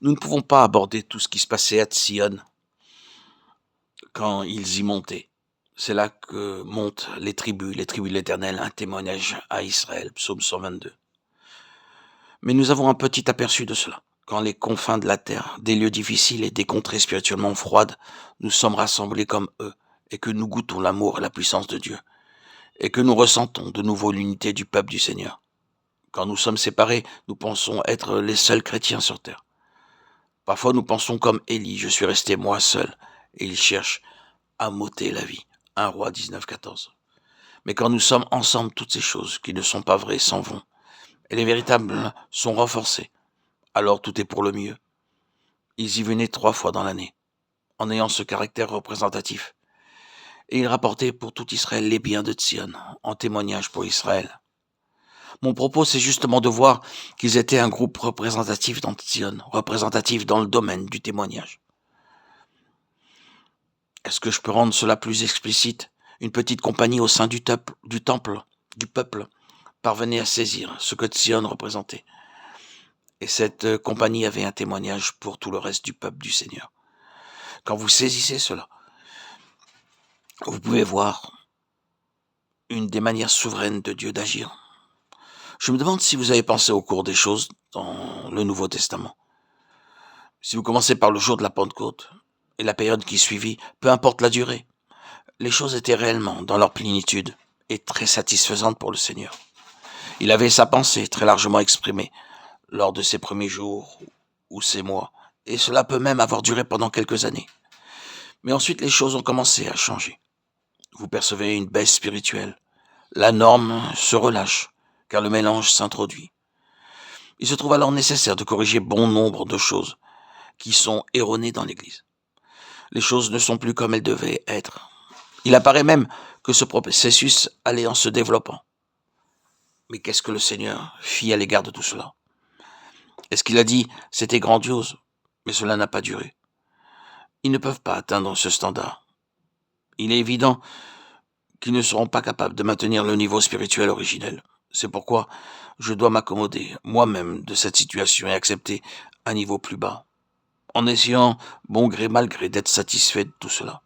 Nous ne pouvons pas aborder tout ce qui se passait à Tsion quand ils y montaient. C'est là que montent les tribus de l'Éternel, un témoignage à Israël, psaume 122. Mais nous avons un petit aperçu de cela. Quand les confins de la terre, des lieux difficiles et des contrées spirituellement froides, nous sommes rassemblés comme eux, et que nous goûtons l'amour et la puissance de Dieu, et que nous ressentons de nouveau l'unité du peuple du Seigneur. Quand nous sommes séparés, nous pensons être les seuls chrétiens sur terre. Parfois nous pensons comme Élie, je suis resté moi seul, et il cherche à m'ôter la vie. 1 Roi 19,14. Mais quand nous sommes ensemble, toutes ces choses qui ne sont pas vraies s'en vont, et les véritables sont renforcées. Alors tout est pour le mieux. Ils y venaient 3 fois dans l'année, en ayant ce caractère représentatif. Et ils rapportaient pour tout Israël les biens de Tsion, en témoignage pour Israël. Mon propos, c'est justement de voir qu'ils étaient un groupe représentatif dans Tsion, représentatif dans le domaine du témoignage. Est-ce que je peux rendre cela plus explicite? Une petite compagnie au sein du peuple, parvenait à saisir ce que Tsion représentait. Et cette compagnie avait un témoignage pour tout le reste du peuple du Seigneur. Quand vous saisissez cela, vous pouvez voir une des manières souveraines de Dieu d'agir. Je me demande si vous avez pensé au cours des choses dans le Nouveau Testament. Si vous commencez par le jour de la Pentecôte et la période qui suivit, peu importe la durée, les choses étaient réellement dans leur plénitude et très satisfaisantes pour le Seigneur. Il avait sa pensée très largement exprimée lors de ses premiers jours ou ses mois, et cela peut même avoir duré pendant quelques années. Mais ensuite, les choses ont commencé à changer. Vous percevez une baisse spirituelle. La norme se relâche, car le mélange s'introduit. Il se trouve alors nécessaire de corriger bon nombre de choses qui sont erronées dans l'Église. Les choses ne sont plus comme elles devaient être. Il apparaît même que ce processus allait en se développant. Mais qu'est-ce que le Seigneur fit à l'égard de tout cela? Est-ce qu'il a dit « c'était grandiose », mais cela n'a pas duré? Ils ne peuvent pas atteindre ce standard. Il est évident qu'ils ne seront pas capables de maintenir le niveau spirituel originel. C'est pourquoi je dois m'accommoder moi-même de cette situation et accepter un niveau plus bas, en essayant, bon gré mal gré, d'être satisfait de tout cela.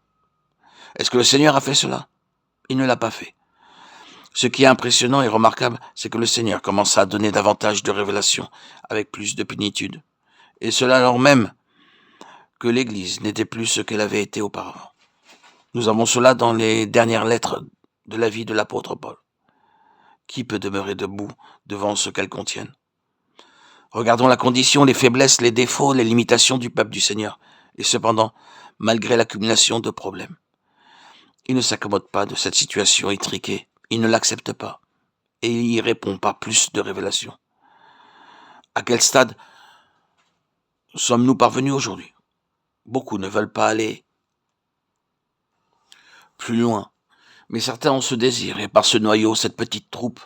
Est-ce que le Seigneur a fait cela? Il ne l'a pas fait. Ce qui est impressionnant et remarquable, c'est que le Seigneur commença à donner davantage de révélations, avec plus de plénitude. Et cela alors même que l'Église n'était plus ce qu'elle avait été auparavant. Nous avons cela dans les dernières lettres de la vie de l'apôtre Paul. Qui peut demeurer debout devant ce qu'elles contiennent? Regardons la condition, les faiblesses, les défauts, les limitations du peuple du Seigneur. Et cependant, malgré l'accumulation de problèmes, il ne s'accommode pas de cette situation étriquée. Il ne l'accepte pas. Et il y répond par plus de révélations. À quel stade sommes-nous parvenus aujourd'hui? Beaucoup ne veulent pas aller plus loin. Mais certains ont ce désir, et par ce noyau, cette petite troupe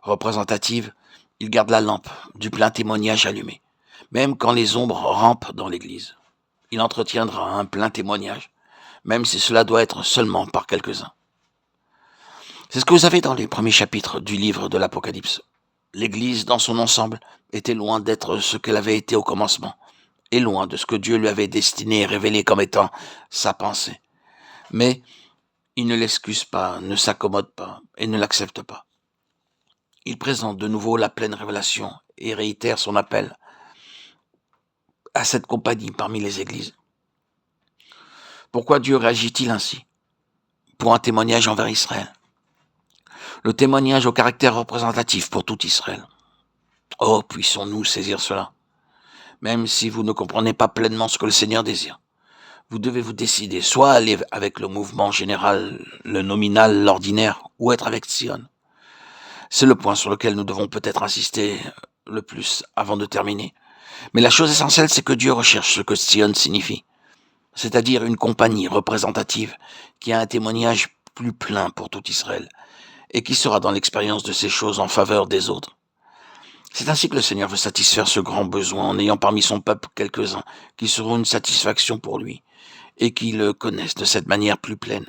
représentative, ils gardent la lampe du plein témoignage allumée. Même quand les ombres rampent dans l'Église, il entretiendra un plein témoignage, même si cela doit être seulement par quelques-uns. C'est ce que vous avez dans les premiers chapitres du livre de l'Apocalypse. L'Église, dans son ensemble, était loin d'être ce qu'elle avait été au commencement, et loin de ce que Dieu lui avait destiné et révélé comme étant sa pensée. Mais il ne l'excuse pas, ne s'accommode pas et ne l'accepte pas. Il présente de nouveau la pleine révélation et réitère son appel à cette compagnie parmi les églises. Pourquoi Dieu réagit-il ainsi? Pour un témoignage envers Israël. Le témoignage au caractère représentatif pour tout Israël. Oh, puissons-nous saisir cela. Même si vous ne comprenez pas pleinement ce que le Seigneur désire, vous devez vous décider, soit aller avec le mouvement général, le nominal, l'ordinaire, ou être avec Tsion. C'est le point sur lequel nous devons peut-être insister le plus avant de terminer. Mais la chose essentielle, c'est que Dieu recherche ce que Tsion signifie, c'est-à-dire une compagnie représentative qui a un témoignage plus plein pour tout Israël et qui sera dans l'expérience de ces choses en faveur des autres. C'est ainsi que le Seigneur veut satisfaire ce grand besoin en ayant parmi son peuple quelques-uns qui seront une satisfaction pour lui et qui le connaissent de cette manière plus pleine.